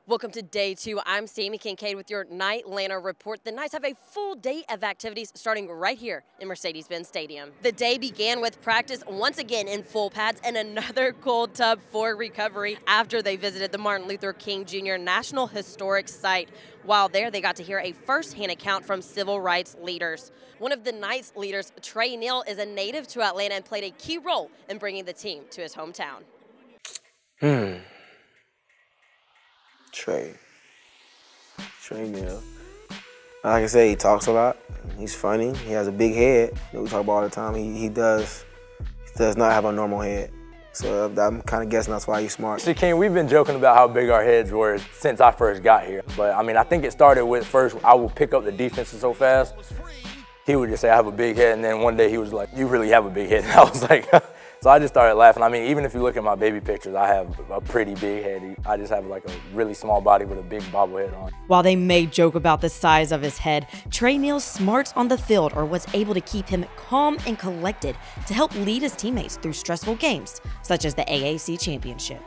Welcome to day 2. I'm Sami Kincaid with your Night Atlanta report. The Knights have a full day of activities starting right here in Mercedes-Benz Stadium. The day began with practice once again in full pads and another cold tub for recovery after they visited the Martin Luther King Jr. National Historic Site. While there, they got to hear a first-hand account from civil rights leaders. One of the Knights leaders, Tre Neal, is a native to Atlanta and played a key role in bringing the team to his hometown. Tre Neal. Like I said, he talks a lot. He's funny. He has a big head that we talk about all the time. He does not have a normal head. So I'm kind of guessing that's why he's smart. See, King, we've been joking about how big our heads were since I first got here. But I mean, I think it started with first, I would pick up the defenses so fast. He would just say, I have a big head. And then one day he was like, you really have a big head. And I was like, so I just started laughing. I mean, even if you look at my baby pictures, I have a pretty big head. I just have like a really small body with a big bobblehead on. While they may joke about the size of his head, Tre Neal's smarts on the field are what's able to keep him calm and collected to help lead his teammates through stressful games, such as the AAC Championship.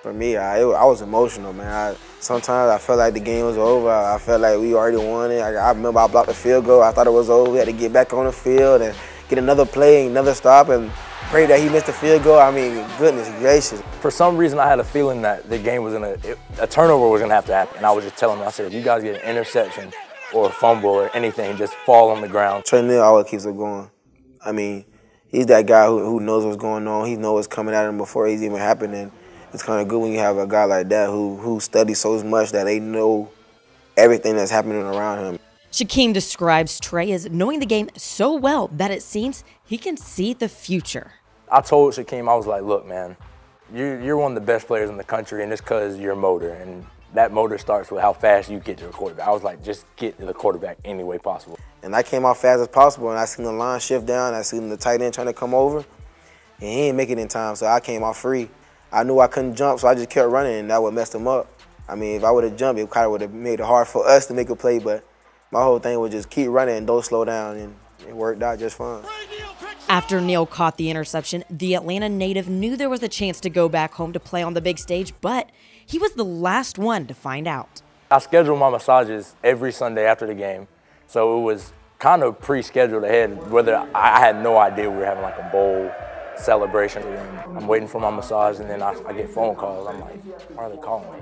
For me, I was emotional, man. Sometimes I felt like the game was over. I felt like we already won it. I remember I blocked the field goal. I thought it was over. We had to get back on the field and get another play, another stop, and pray that he missed the field goal. I mean, goodness gracious. For some reason, I had a feeling that the game was a turnover was gonna have to happen. And I was just telling him, I said, if you guys get an interception or a fumble or anything, just fall on the ground. Tre Neal always keeps it going. I mean, he's that guy who knows what's going on. He knows what's coming at him before it's even happening. It's kind of good when you have a guy like that who studies so much that they know everything that's happening around him. Shaquem describes Tre as knowing the game so well that it seems he can see the future. I told Shaquem, I was like, look, man, you're one of the best players in the country, and it's because your motor. And that motor starts with how fast you get to the quarterback. I was like, just get to the quarterback any way possible. And I came out fast as possible, and I seen the line shift down. I seen the tight end trying to come over, and he ain't make it in time, so I came out free. I knew I couldn't jump, so I just kept running, and that would mess him up. I mean, if I would have jumped, it kind of would have made it hard for us to make a play, but my whole thing was just keep running and don't slow down, and it worked out just fine. After Neal caught the interception, the Atlanta native knew there was a chance to go back home to play on the big stage, but he was the last one to find out. I schedule my massages every Sunday after the game, so it was kind of pre-scheduled ahead, whether I had no idea we were having like a bowl celebration. So then I'm waiting for my massage, and then I get phone calls. I'm like, why are they calling me?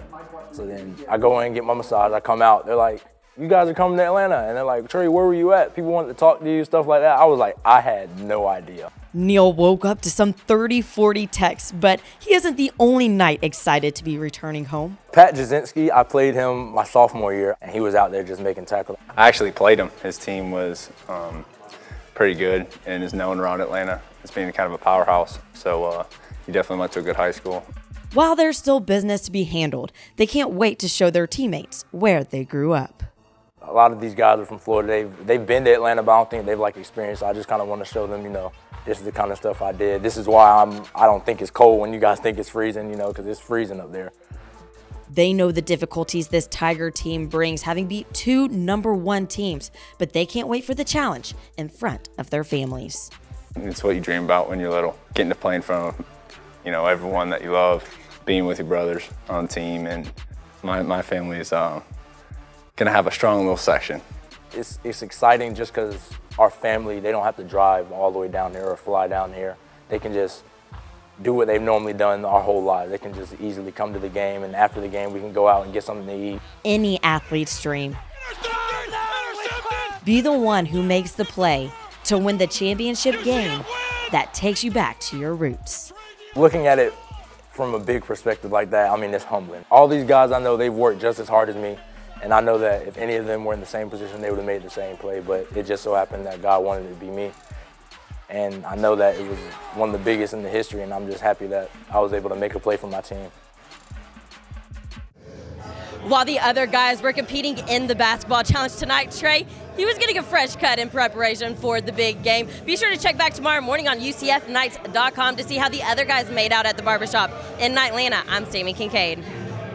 So then I go in and get my massage. I come out. They're like, you guys are coming to Atlanta. And they're like, Tre, where were you at? People wanted to talk to you, stuff like that. I was like, I had no idea. Neal woke up to some 30-40 texts, but he isn't the only Knight excited to be returning home. Pat Jasinski, I played him my sophomore year, and he was out there just making tackles. I actually played him. His team was pretty good and is known around Atlanta as being kind of a powerhouse. So he definitely went to a good high school. While there's still business to be handled, they can't wait to show their teammates where they grew up. A lot of these guys are from Florida. They've been to Atlanta, but I don't think they've like experienced. I just kind of want to show them, you know, this is the kind of stuff I did. This is why I don't think it's cold when you guys think it's freezing, you know, because it's freezing up there. They know the difficulties this Tiger team brings, having beat 2 #1 teams, but they can't wait for the challenge in front of their families. It's what you dream about when you're little, getting to play in front of, you know, everyone that you love, being with your brothers on the team, and my family is gonna have a strong little section. It's exciting just because our family, they don't have to drive all the way down here or fly down here. They can just do what they've normally done our whole lives. They can just easily come to the game, and after the game, we can go out and get something to eat. Any athlete's dream. Be the one who makes the play to win the championship game that takes you back to your roots. Looking at it from a big perspective like that, I mean, it's humbling. All these guys, I know they've worked just as hard as me, and I know that if any of them were in the same position, they would have made the same play, but it just so happened that God wanted it to be me. And I know that it was one of the biggest in the history, and I'm just happy that I was able to make a play for my team. While the other guys were competing in the basketball challenge tonight, Tre, he was getting a fresh cut in preparation for the big game. Be sure to check back tomorrow morning on UCFKnights.com to see how the other guys made out at the barbershop. In Atlanta, I'm Sami Kincaid.